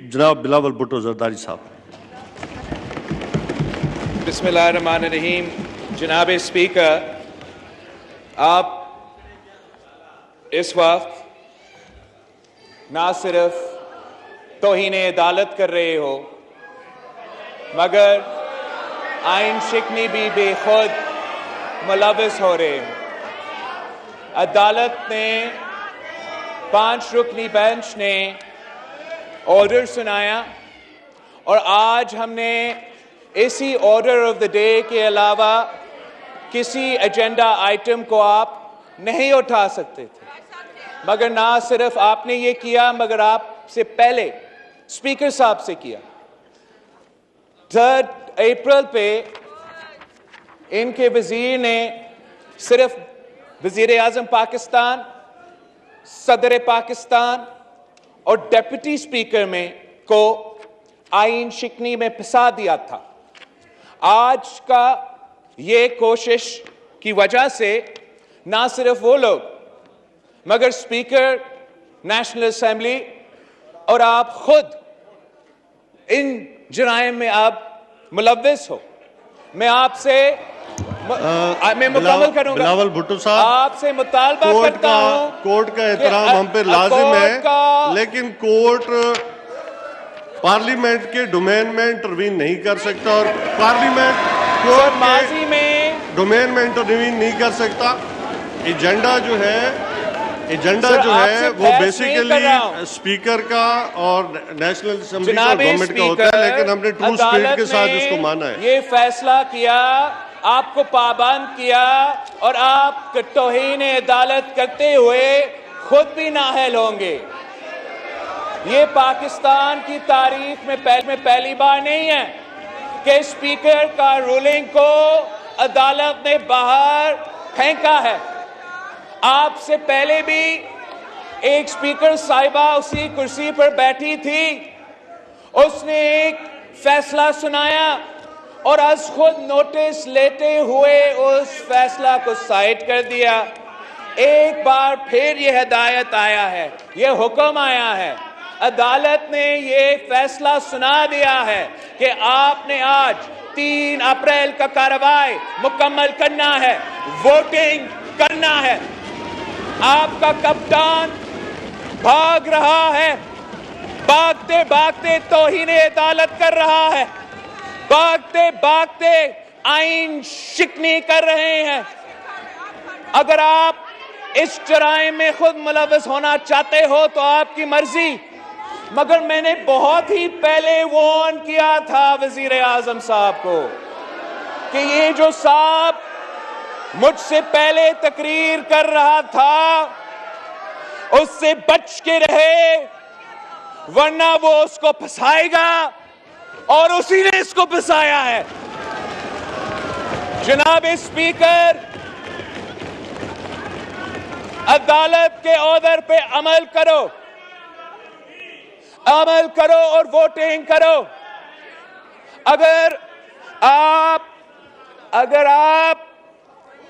जनाब बिलावल भुट्टो जरदारी साहब। बिस्मिल्लाहिर्रहमानिर्रहीम। जनाब स्पीकर, आप इस वक्त ना सिर्फ तौहीन अदालत कर रहे हो मगर आइन शिकनी भी बेखुद मुलविस हो रहे हो। अदालत ने 5 रुकनी बेंच ने ऑर्डर सुनाया और आज हमने इसी ऑर्डर ऑफ द डे के अलावा किसी एजेंडा आइटम को आप नहीं उठा सकते थे, मगर ना सिर्फ आपने ये किया मगर आपसे पहले स्पीकर साहब से किया। 3 अप्रैल पे इनके वजीर ने सिर्फ वजीर आजम पाकिस्तान, सदर पाकिस्तान और डेप्यूटी स्पीकर में को आइन शिकनी में फंसा दिया था। आज का ये कोशिश की वजह से ना सिर्फ वो लोग मगर स्पीकर नेशनल असेंबली और आप खुद इन जराइम में आप मुलव्विस हो। मैं आपसे मैं मुकम्मल करूंगा। बिलावल भुट्टो साहब, आपसे मुतालबा करता हूं, कोर्ट का एहतराम हम पे लाजिम है, लेकिन कोर्ट पार्लियामेंट के डोमेन में इंटरवीन नहीं कर सकता और पार्लियामेंट कोर्ट माजी में डोमेन में इंटरवीन नहीं कर सकता। एजेंडा जो है वो बेसिकली स्पीकर का और नेशनल असेंबली का गवर्नमेंट का होता है, लेकिन हमने ट्रू स्पिरिट के साथ इसको माना है। ये फैसला किया, आपको पाबंद किया और आप तौहीन अदालत करते हुए खुद भी नाअहल होंगे। ये पाकिस्तान की तारीख में पहली बार नहीं है कि स्पीकर का रूलिंग को अदालत ने बाहर फेंका है। आपसे पहले भी एक स्पीकर साहिबा उसी कुर्सी पर बैठी थी, उसने एक फैसला सुनाया और आज खुद नोटिस लेते हुए उस फैसला को साइड कर दिया। एक बार फिर यह हिदायत आया है, यह हुक्म आया है, अदालत ने यह फैसला सुना दिया है कि आपने आज 3 अप्रैल का कार्रवाई मुकम्मल करना है, वोटिंग करना है। आपका कप्तान भाग रहा है, भागते भागते तौहीन अदालत कर रहा है, भागते भागते आइन शिकनी कर रहे हैं। अगर आप इस जराइम में खुद मुलविस होना चाहते हो तो आपकी मर्जी, मगर मैंने बहुत ही पहले वार्न किया था वजीर आजम साहब को कि ये जो साहब मुझसे पहले तकरीर कर रहा था उससे बच के रहे, वरना वो उसको फंसाएगा और उसी ने इसको फंसाया है। जनाब स्पीकर, अदालत के ऑर्डर पे अमल करो और वोटिंग करो। अगर आप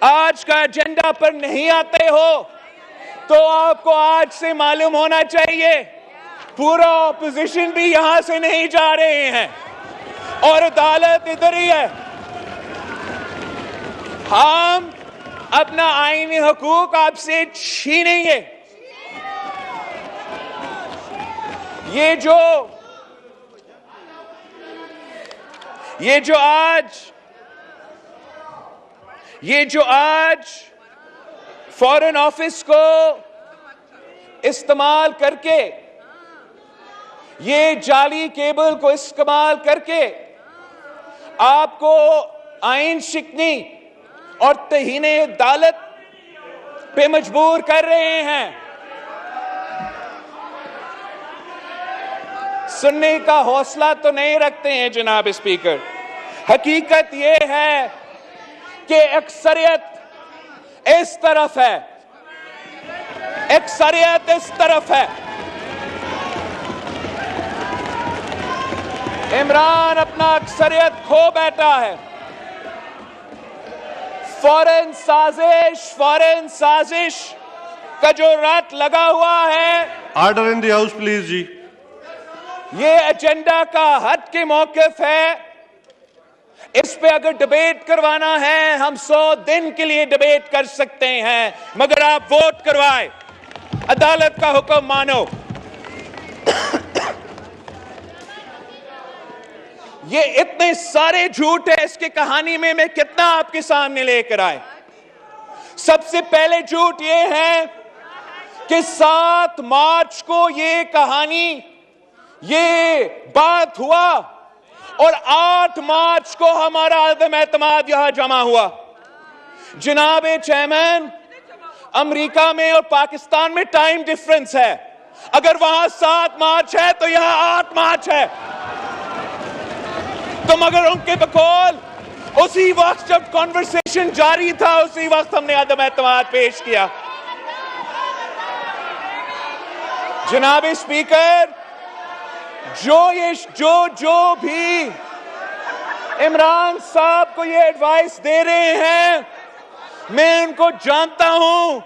आज का एजेंडा पर नहीं आते हो तो आपको आज से मालूम होना चाहिए पूरा ऑपोजिशन भी यहां से नहीं जा रहे हैं और अदालत इधर ही है। हम अपना आईनी हकूक आपसे छीनेंगे। ये जो आज फॉरेन ऑफिस को इस्तेमाल करके, ये जाली केबल को इस्तेमाल करके आपको आइन शिकनी और तौहीन अदालत पे मजबूर कर रहे हैं, सुनने का हौसला तो नहीं रखते हैं जनाब स्पीकर। हकीकत यह है कि अक्सरियत इस तरफ है, अक्सरियत इस तरफ है। इमरान अपना अक्सरियत खो बैठा है। फौरन साजिश का जो रट लगा हुआ है। Order in the house please जी। ये एजेंडा का हट के मौकिफ है। इस पे अगर डिबेट करवाना है हम 100 दिन के लिए डिबेट कर सकते हैं, मगर आप वोट करवाएं, अदालत का हुक्म मानो। ये इतने सारे झूठ है, इसकी कहानी में मैं कितना आपके सामने लेकर आए। सबसे पहले झूठ ये है कि 7 मार्च को ये कहानी, ये बात हुआ और 8 मार्च को हमारा अदम एतमाद यहां जमा हुआ। जनाब चेयरमैन, अमेरिका में और पाकिस्तान में टाइम डिफरेंस है। अगर वहां 7 मार्च है तो यहां 8 मार्च है। तो मगर उनके बकौल उसी वक्त जब कॉन्वर्सेशन जारी था उसी वक्त हमने अदम एतमाद पेश किया। जनाब स्पीकर, जो भी इमरान साहब को ये एडवाइस दे रहे हैं, मैं उनको जानता हूं,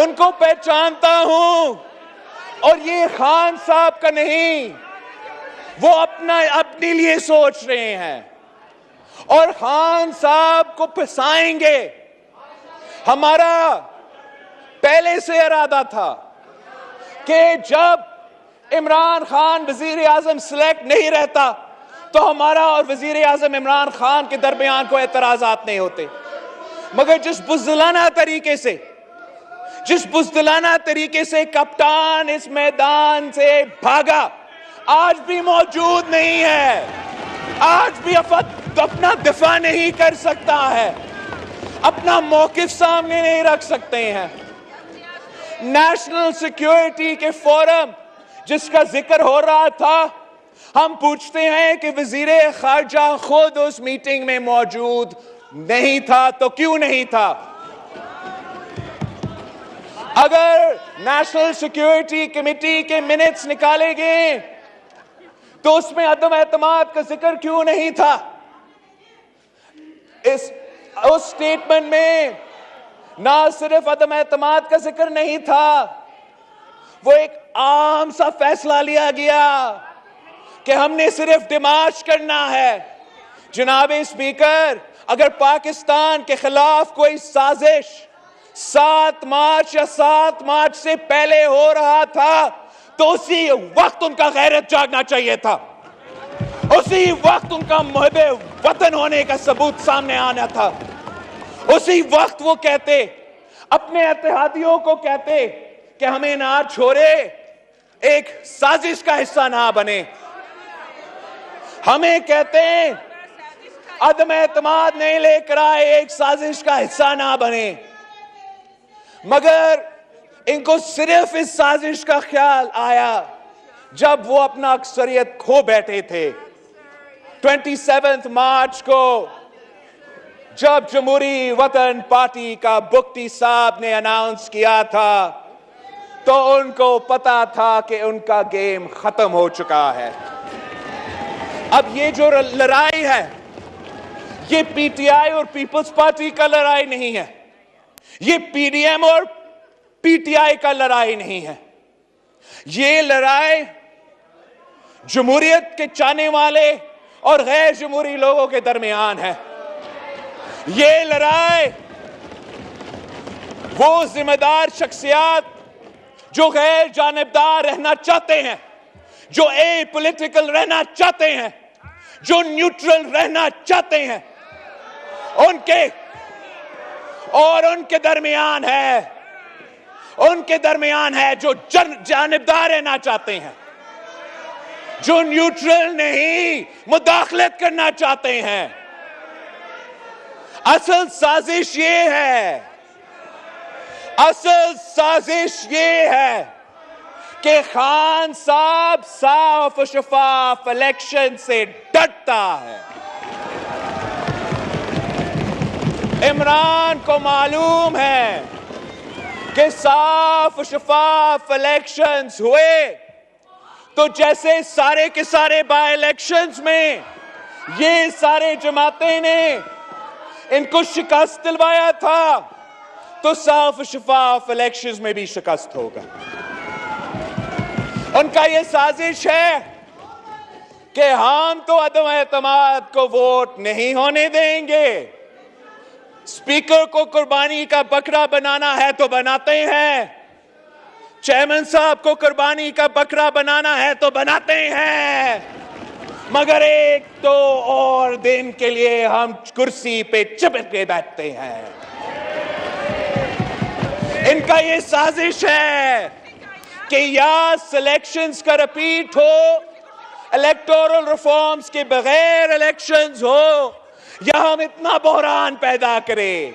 उनको पहचानता हूं, और ये खान साहब का नहीं, वो अपने लिए सोच रहे हैं और खान साहब को फंसाएंगे। हमारा पहले से इरादा था कि जब इमरान खान वजीर आजम सिलेक्ट नहीं रहता तो हमारा और वजीर आजम इमरान खान के दरमियान कोई एतराजात नहीं होते, मगर जिस बुज़दिलाना तरीके से कप्तान इस मैदान से भागा, आज भी मौजूद नहीं है, आज भी अपना दिफा नहीं कर सकता है, अपना मौकिफ सामने नहीं रख सकते हैं। नेशनल सिक्योरिटी के फोरम जिसका जिक्र हो रहा था, हम पूछते हैं कि वजीर खारजा खुद उस मीटिंग में मौजूद नहीं था, तो क्यों नहीं था? अगर नेशनल सिक्योरिटी कमेटी के मिनट्स निकाले गए तो उसमें अदम एतमाद का जिक्र क्यों नहीं था? उस स्टेटमेंट में ना सिर्फ अदम एतमाद का जिक्र नहीं था, वो एक आम सा फैसला लिया गया कि हमने सिर्फ डिमार्च करना है। जनाब स्पीकर, अगर पाकिस्तान के खिलाफ कोई साजिश 7 मार्च या 7 मार्च से पहले हो रहा था तो उसी वक्त उनका गैरत जागना चाहिए था, उसी वक्त उनका मुहब्बे वतन होने का सबूत सामने आना था, उसी वक्त वो कहते, अपने इत्तेहादियों को कहते कि हमें ना छोड़े, एक साजिश का हिस्सा ना बने। हमें कहते हैं अदम एतमाद नहीं लेकर आए, एक साजिश का हिस्सा ना बने, मगर इनको सिर्फ इस साजिश का ख्याल आया जब वो अपना अक्सरियत खो बैठे थे। 27 मार्च को जब जमहूरी वतन पार्टी का बुख्ती साहब ने अनाउंस किया था तो उनको पता था कि उनका गेम खत्म हो चुका है। अब ये जो लड़ाई है, ये पीटीआई और पीपल्स पार्टी का लड़ाई नहीं है, ये पीडीएम और पीटीआई का लड़ाई नहीं है, ये लड़ाई जमहूरियत के चाहने वाले और गैर जमहूरी लोगों के दरमियान है। ये लड़ाई वो जिम्मेदार शख्सियत जो गैर जानिबदार रहना चाहते हैं, जो ए पॉलिटिकल रहना चाहते हैं, जो न्यूट्रल रहना चाहते हैं, उनके दरमियान है जो जानिबदार रहना चाहते हैं, जो न्यूट्रल नहीं मुदाखलत करना चाहते हैं। असल साजिश ये है कि खान साहब साफ और शफाफ इलेक्शन से डरता है। इमरान को मालूम है कि साफ और शफाफ इलेक्शंस हुए तो जैसे सारे के सारे बाय इलेक्शंस में ये सारे जमातें ने इनको शिकस्त दिलवाया था, तो साफ शफाफ इलेक्शंस में भी शिकस्त होगा। उनका ये साजिश है कि हम तो अदम एतमाद को वोट नहीं होने देंगे। स्पीकर को कुर्बानी का बकरा बनाना है तो बनाते हैं, चेयरमैन साहब को कुर्बानी का बकरा बनाना है तो बनाते हैं, मगर एक तो और दिन के लिए हम कुर्सी पे चिपक के बैठते हैं। इनका ये साजिश है कि या सिलेक्शंस का रिपीट हो, इलेक्टोरल रिफॉर्म्स के बगैर इलेक्शंस हो, या हम इतना बहरान पैदा करें,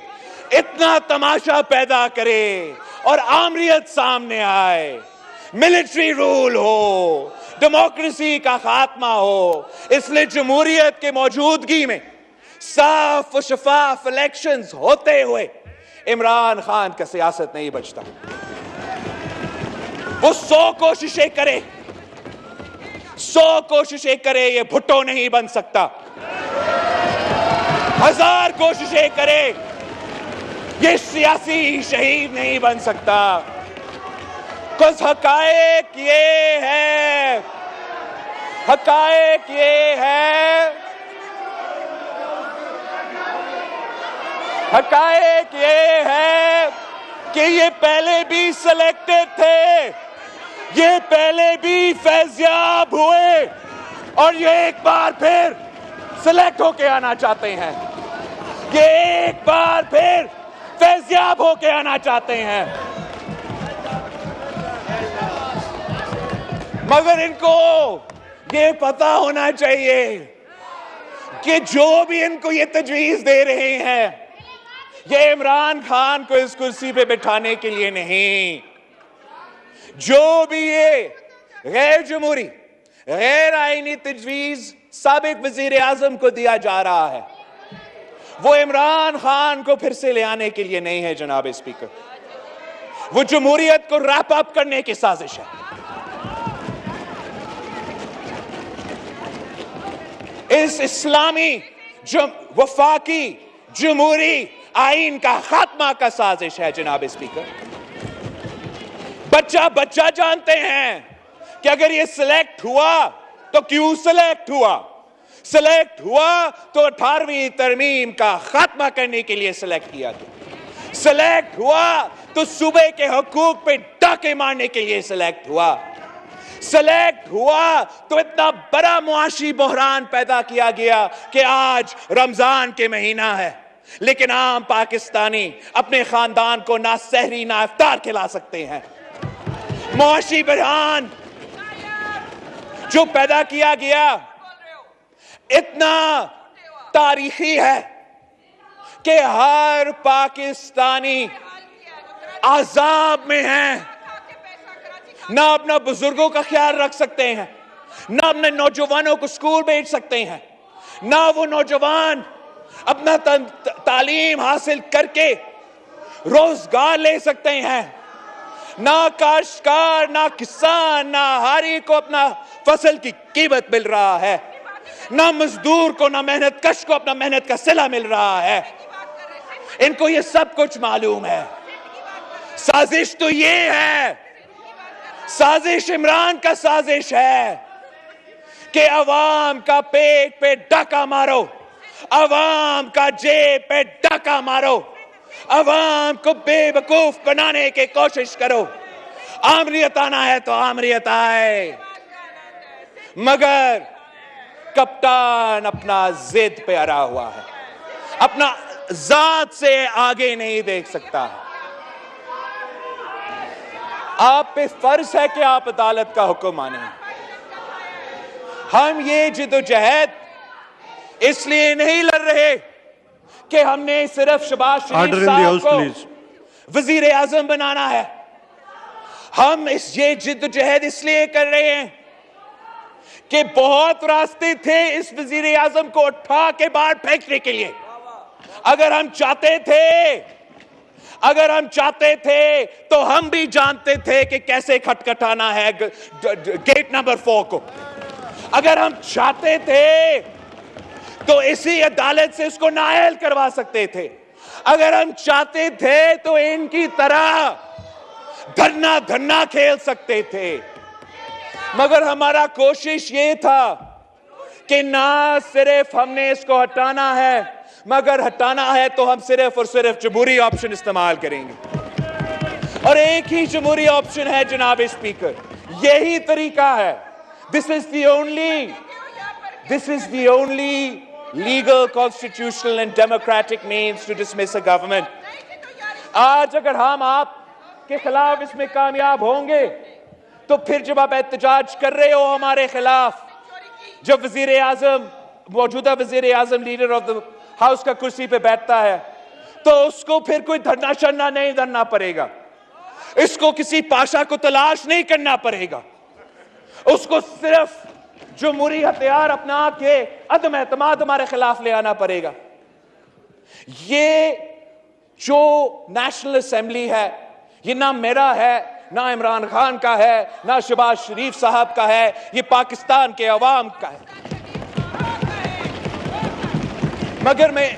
इतना तमाशा पैदा करें और आमरीत सामने आए, मिलिट्री रूल हो, डेमोक्रेसी का खात्मा हो। इसलिए जमहूरियत के मौजूदगी में साफ और शफाफ इलेक्शंस होते हुए इमरान खान का सियासत नहीं बचता। वो 100 कोशिशें करे, 100 कोशिशें करे, ये भुट्टो नहीं बन सकता। 1000 कोशिशें करे, ये सियासी शहीद नहीं बन सकता। कुछ हकायक ये है, हकायक ये है, हकायक ये है कि ये पहले भी सिलेक्टेड थे, ये पहले भी फैज़याब हुए और ये एक बार फिर सिलेक्ट होके आना चाहते हैं, ये एक बार फिर फैज़याब होके आना चाहते हैं। मगर इनको ये पता होना चाहिए कि जो भी इनको ये तजवीज़ दे रहे हैं, ये इमरान खान को इस कुर्सी पे बिठाने के लिए नहीं। जो भी ये गैर जमहूरी, गैर आईनी तजवीज़ साबिक वज़ीर आज़म को दिया जा रहा है, वो इमरान खान को फिर से ले आने के लिए नहीं है जनाब स्पीकर। वो जमहूरियत को रैप अप करने की साजिश है। इस इस्लामी वफाकी जमहूरी आइन का खात्मा का साजिश है जनाब स्पीकर। बच्चा बच्चा जानते हैं कि अगर ये सिलेक्ट हुआ तो क्यों सिलेक्ट हुआ। सिलेक्ट हुआ तो 18वीं तरमीम का खात्मा करने के लिए सिलेक्ट किया गया। सिलेक्ट हुआ तो सूबे के हुकूक पे डाके मारने के लिए सिलेक्ट हुआ। सिलेक्ट हुआ तो इतना बड़ा मुआशी बहरान पैदा किया गया कि आज रमजान के महीना है, लेकिन आम पाकिस्तानी अपने खानदान को ना सहरी ना इफ्तार खिला सकते हैं। मुआशी बहरान जो पैदा किया गया इतना तारीखी है कि हर पाकिस्तानी आजाब में है। ना अपना बुजुर्गों का ख्याल रख सकते हैं, ना अपने नौजवानों को स्कूल भेज सकते हैं, ना वो नौजवान अपना तालीम हासिल करके रोजगार ले सकते हैं, ना काश्तकार, ना किसान, ना हारी को अपना फसल की कीमत मिल रहा है, ना मजदूर को, ना मेहनत कश को अपना मेहनत का सिला मिल रहा है। इनको ये सब कुछ मालूम है। साजिश तो ये है, साजिश इमरान का साजिश है कि अवाम का पेट पे डाका मारो, अवाम का जेब पे डाका मारो, अवाम को बेवकूफ बनाने की कोशिश करो। आमरीत आना है तो आमरीत आए, मगर कप्तान अपना जिद पे अड़ा हुआ है, अपना जात से आगे नहीं देख सकता। आप पे फर्ज है कि आप अदालत का हुक्म माने। हम ये जिद्दोजहद इसलिए नहीं लड़ रहे कि हमने सिर्फ शहबाज शरीफ साहब को वजीर आजम बनाना है। हम ये जिद्दोजहद इसलिए कर रहे हैं कि बहुत रास्ते थे इस वजीर आजम को उठा के बाहर फेंकने के लिए। अगर हम चाहते थे तो हम भी जानते थे कि कैसे खटखटाना है गेट नंबर 4 को। अगर हम चाहते थे तो इसी अदालत से इसको नाअहल करवा सकते थे। अगर हम चाहते थे तो इनकी तरह धन्ना खेल सकते थे। मगर हमारा कोशिश ये था कि ना सिर्फ हमने इसको हटाना है, मगर हटाना है तो हम सिर्फ और सिर्फ जमहूरी ऑप्शन इस्तेमाल करेंगे। और एक ही जमहूरी ऑप्शन है जनाब स्पीकर, यही तरीका है। This is the only legal, constitutional and democratic means to dismiss a government. आज अगर हम आपके खिलाफ इसमें कामयाब होंगे तो फिर जब आप एहतजाज कर रहे हो हमारे खिलाफ, जब मौजूदा वजीर आजम लीडर ऑफ द हाउस का कुर्सी पे बैठता है, तो उसको फिर कोई धरना शरना नहीं धरना पड़ेगा, इसको किसी पाशा को तलाश नहीं करना पड़ेगा, उसको सिर्फ जमहूरी हथियार अपना के अदम एतमाद हमारे खिलाफ ले आना पड़ेगा। ये जो नेशनल असेंबली है, ये ना मेरा है, ना इमरान खान का है, ना शहबाज शरीफ साहब का है, ये पाकिस्तान के अवाम का है। मगर मैं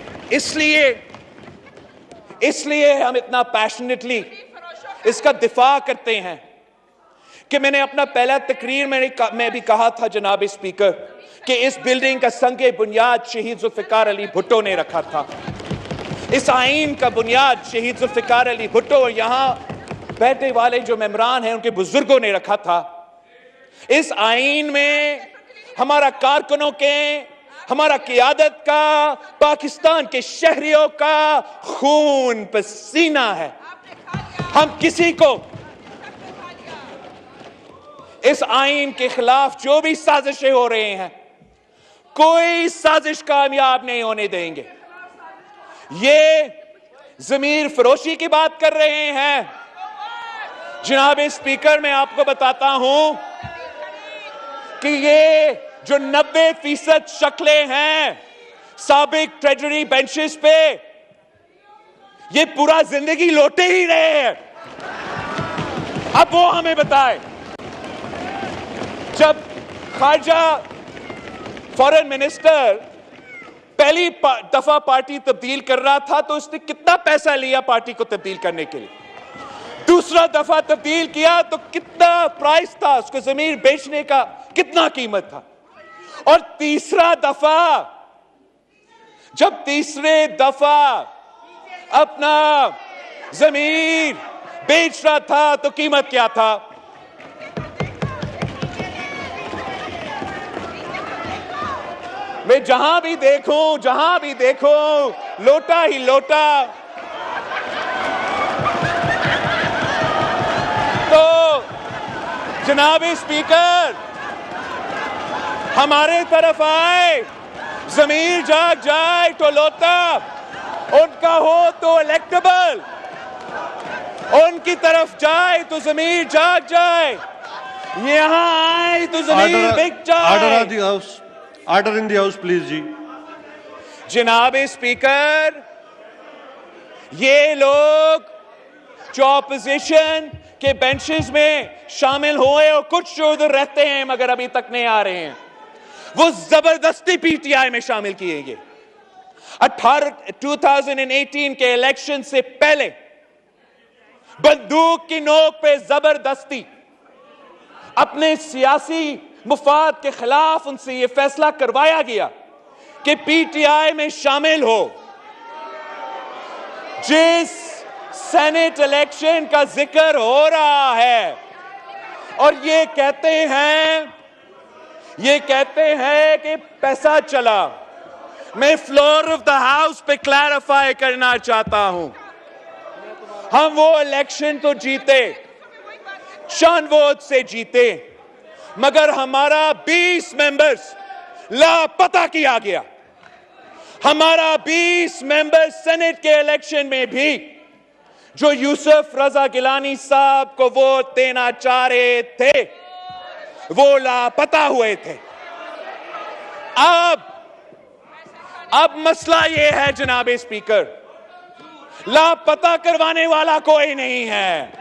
इसलिए हम इतना पैशनेटली इसका दिफा करते हैं कि मैंने अपना पहला तकरीर में भी कहा था जनाब स्पीकर कि इस बिल्डिंग का संगे बुनियाद शहीद जुल्फिकार अली भुट्टो ने रखा था। इस आईन का बुनियाद शहीद जुल्फिकार अली भुट्टो और यहां बैठने वाले जो मेंबरान हैं उनके बुजुर्गों ने रखा था। इस आईन में हमारा कारकुनों के, हमारा क़ियादत का, पाकिस्तान के शहरियों का खून पसीना है। हम किसी को इस आईन के खिलाफ जो भी साजिशें हो रही हैं, कोई साजिश कामयाब नहीं होने देंगे। ये जमीर फरोशी की बात कर रहे हैं जनाब स्पीकर, मैं आपको बताता हूं कि ये जो 90% शक्लें हैं साबिक ट्रेजरी बेंचेस पे, ये पूरा जिंदगी लौटे ही रहे हैं। अब वो हमें बताए, जब खारजा फॉरेन मिनिस्टर पहली दफा पार्टी तब्दील कर रहा था तो उसने कितना पैसा लिया पार्टी को तब्दील करने के लिए, दूसरा दफा तब्दील किया तो कितना प्राइस था, उसको जमीन बेचने का कितना कीमत था, और तीसरा दफा जब तीसरे दफा अपना जमीन बेच रहा था तो कीमत क्या था। मैं जहां भी देखूं लोटा ही लोटा। तो जनाब स्पीकर हमारे तरफ आए, जमीर जाग जाए तो लोटा, उनका हो तो इलेक्टेबल, उनकी तरफ जाए तो जमीर जाग जाए, यहां आए तो जमीर बिक जाए। Order in the house, please, जी। जनाब स्पीकर, ये लोग जो ऑपोजिशन के बेंचेस में शामिल हुए और कुछ जो उधर रहते हैं मगर अभी तक नहीं आ रहे हैं, वो जबरदस्ती पीटीआई में शामिल किए गए। 2018 के इलेक्शन से पहले बंदूक की नोक पे जबरदस्ती अपने सियासी मुफाद के खिलाफ उनसे यह फैसला करवाया गया कि पीटीआई में शामिल हो। जिस सेनेट इलेक्शन का जिक्र हो रहा है और ये कहते हैं कि पैसा चला, मैं फ्लोर ऑफ द हाउस पे क्लैरिफाई करना चाहता हूं, हम वो इलेक्शन तो जीते, चंद वोट से जीते, मगर हमारा 20 मेंबर्स लापता किया गया। हमारा 20 मेंबर्स सेनेट के इलेक्शन में भी जो यूसुफ रजा गिलानी साहब को वोट देना चाह रहे थे वो लापता हुए थे। अब मसला ये है जनाब स्पीकर, लापता करवाने वाला कोई नहीं है,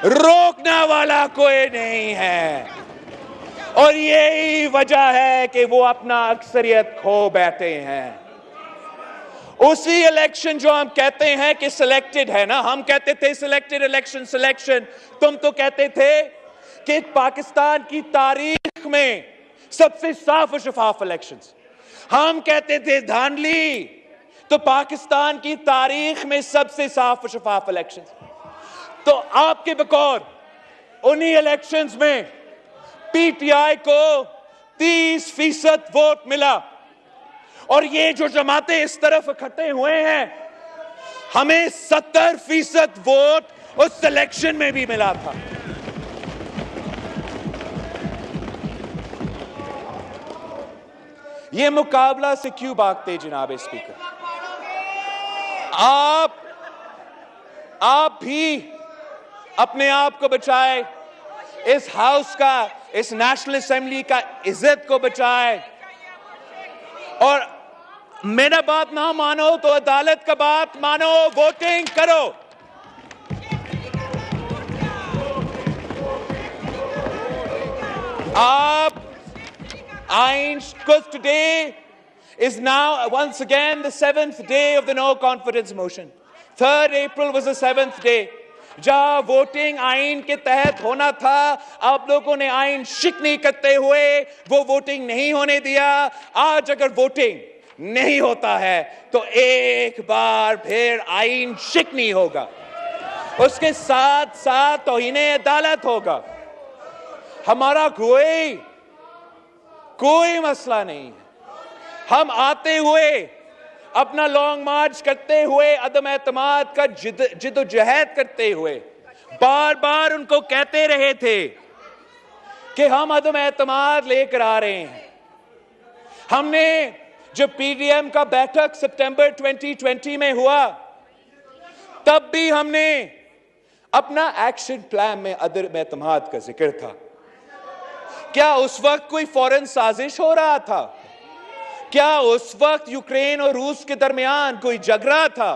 रोकने वाला कोई नहीं है, और यही वजह है कि वो अपना अक्सरियत खो बैठे हैं। उसी इलेक्शन जो हम कहते हैं कि सिलेक्टेड है ना, हम कहते थे सिलेक्टेड इलेक्शन सिलेक्शन, तुम तो कहते थे कि पाकिस्तान की तारीख में सबसे साफ और शफाफ इलेक्शंस। हम कहते थे धांधली, तो पाकिस्तान की तारीख में सबसे साफ और शफाफ इलेक्शंस। तो आपके बकौल उन्हीं इलेक्शंस में पीटीआई को 30% वोट मिला, और ये जो जमातें इस तरफ इकट्ठे हुए हैं, हमें 70% वोट उस इलेक्शन में भी मिला था। ये मुकाबला से क्यों भागते जनाब स्पीकर? आप भी अपने आप को बचाए, इस हाउस का, इस नेशनल असेंबली का इज्जत को बचाए, और मेरा बात ना मानो तो अदालत का बात मानो, वोटिंग करो। आप because today is now once again the 7th day of the no confidence motion. 3rd April was the 7th day. जहां वोटिंग आइन के तहत होना था, आप लोगों ने आइन शिकनी करते हुए वो वोटिंग नहीं होने दिया। आज अगर वोटिंग नहीं होता है तो एक बार फिर आइन शिकनी होगा, उसके साथ साथ तौहीने अदालत होगा। हमारा कोई मसला नहीं है। हम आते हुए अपना लॉन्ग मार्च करते हुए, अदम एतमाद का जिद्दोजहद करते हुए बार बार उनको कहते रहे थे कि हम अदम एतमाद लेकर आ रहे हैं। हमने जब पीडीएम का बैठक सितंबर 2020 में हुआ, तब भी हमने अपना एक्शन प्लान में अदम एतमाद का जिक्र था। क्या उस वक्त कोई फौरन साजिश हो रहा था? क्या उस वक्त यूक्रेन और रूस के दरमियान कोई झगड़ा था?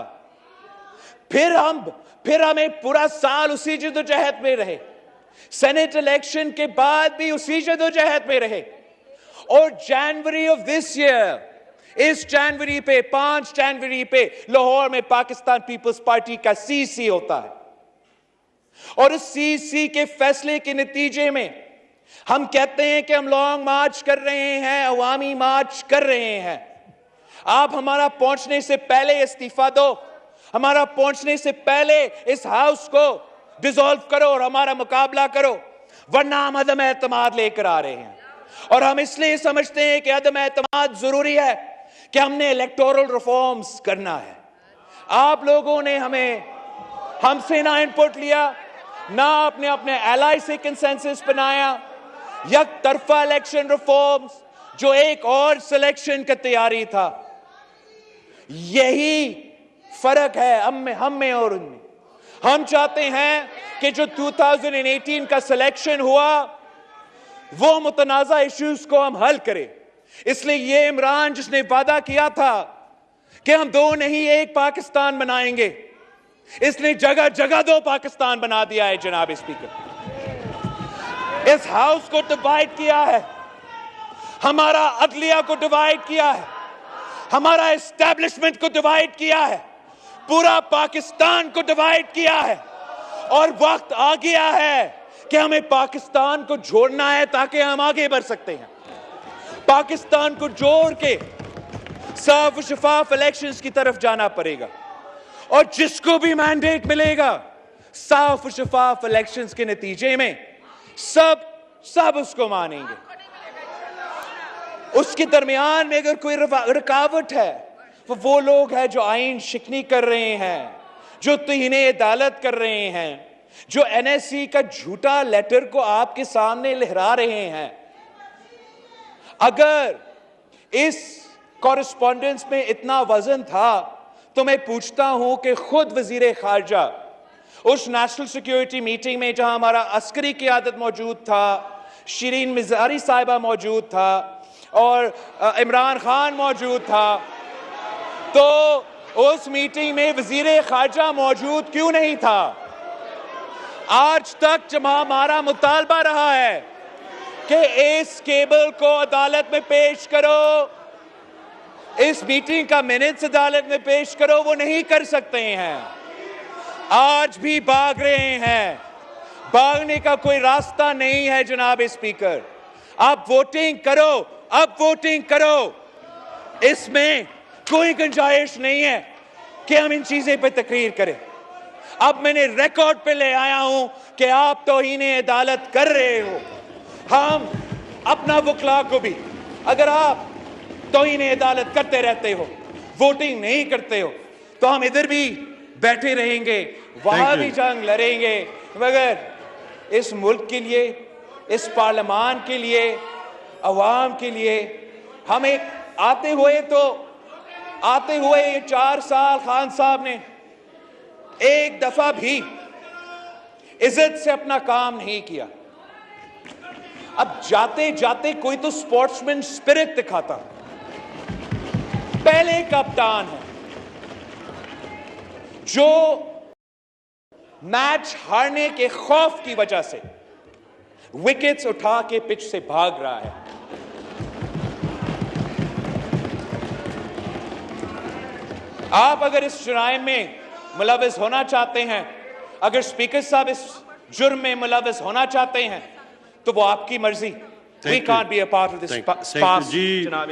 फिर हमें पूरा साल उसी जद्दोजहद में रहे, सेनेट इलेक्शन के बाद भी उसी जद्दोजहद में रहे, और जनवरी ऑफ दिस ईयर, इस जनवरी पे 5 जनवरी पे लाहौर में पाकिस्तान पीपल्स पार्टी का सीसी होता है, और उस सीसी के फैसले के नतीजे में हम कहते हैं कि हम लॉन्ग मार्च कर रहे हैं, अवामी मार्च कर रहे हैं। आप हमारा पहुंचने से पहले इस्तीफा दो, हमारा पहुंचने से पहले इस हाउस को डिसॉल्व करो और हमारा मुकाबला करो, वरना हम अदम एतमाद लेकर आ रहे हैं। और हम इसलिए समझते हैं कि अदम एतमाद जरूरी है कि हमने इलेक्टोरल रिफॉर्म्स करना है। आप लोगों ने हमसे ना इनपुट लिया, ना आपने अपने एलाई से कंसेंसस बनाया। यक तरफा इलेक्शन रिफॉर्म्स, जो एक और सिलेक्शन का तैयारी था, यही फर्क है हम में और उनमें। हम चाहते हैं कि जो 2018 का सिलेक्शन हुआ, वो मुतनाज़ा इश्यूज को हम हल करें। इसलिए ये इमरान जिसने वादा किया था कि हम दो नहीं एक पाकिस्तान बनाएंगे, इसने जगह जगह दो पाकिस्तान बना दिया है जनाब स्पीकर। इस हाउस को डिवाइड किया है, हमारा अदलिया को डिवाइड किया है, हमारा एस्टैब्लिशमेंट को डिवाइड किया है, पूरा पाकिस्तान को डिवाइड किया है। और वक्त आ गया है कि हमें पाकिस्तान को जोड़ना है ताकि हम आगे बढ़ सकते हैं। पाकिस्तान को जोड़ के साफ शफाफ इलेक्शंस की तरफ जाना पड़ेगा, और जिसको भी मैंडेट मिलेगा साफ शफाफ इलेक्शंस के नतीजे में सब उसको मानेंगे। उसके दरमियान में अगर कोई रुकावट है, वो लोग हैं जो आइन शिकनी कर रहे हैं, जो तौहीने अदालत कर रहे हैं, जो एनएससी का झूठा लेटर को आपके सामने लहरा रहे हैं। अगर इस कॉरेस्पॉन्डेंस में इतना वजन था, तो मैं पूछता हूं कि खुद वजीर खारजा उस नेशनल सिक्योरिटी मीटिंग में, जहां हमारा अस्करी क़यादत मौजूद था, शिरीन मिज़ारी साहिबा मौजूद था और इमरान खान मौजूद था, तो उस मीटिंग में वजीर खारजा मौजूद क्यों नहीं था? आज तक जब हमारा मुतालबा रहा है कि इस केबल को अदालत में पेश करो, इस मीटिंग का मिनट्स अदालत में पेश करो, वो नहीं कर सकते हैं। आज भी भाग रहे हैं, भागने का कोई रास्ता नहीं है जनाब स्पीकर। आप वोटिंग करो, अब वोटिंग करो। इसमें कोई गुंजाइश नहीं है कि हम इन चीजें पे तकरीर करें। अब मैंने रिकॉर्ड पे ले आया हूं कि आप तौहीने अदालत कर रहे हो। हम अपना वकला को भी, अगर आप तौहीने अदालत करते रहते हो, वोटिंग नहीं करते हो, तो हम इधर भी बैठे रहेंगे, वहां भी जंग लड़ेंगे, मगर इस मुल्क के लिए, इस पार्लियामान के लिए, अवाम के लिए हम एक आते हुए ये 4 साल खान साहब ने एक दफा भी इज्जत से अपना काम नहीं किया। अब जाते जाते कोई तो स्पोर्ट्समैन स्पिरिट दिखाता। पहले कप्तान है जो मैच हारने के खौफ की वजह से विकेट्स उठा के पिच से भाग रहा है। आप अगर इस जुर्म में मुलविस होना चाहते हैं, अगर स्पीकर साहब इस जुर्म में मुलविस होना चाहते हैं, तो वो आपकी मर्जी। We can't be a part of this farce, जनाब।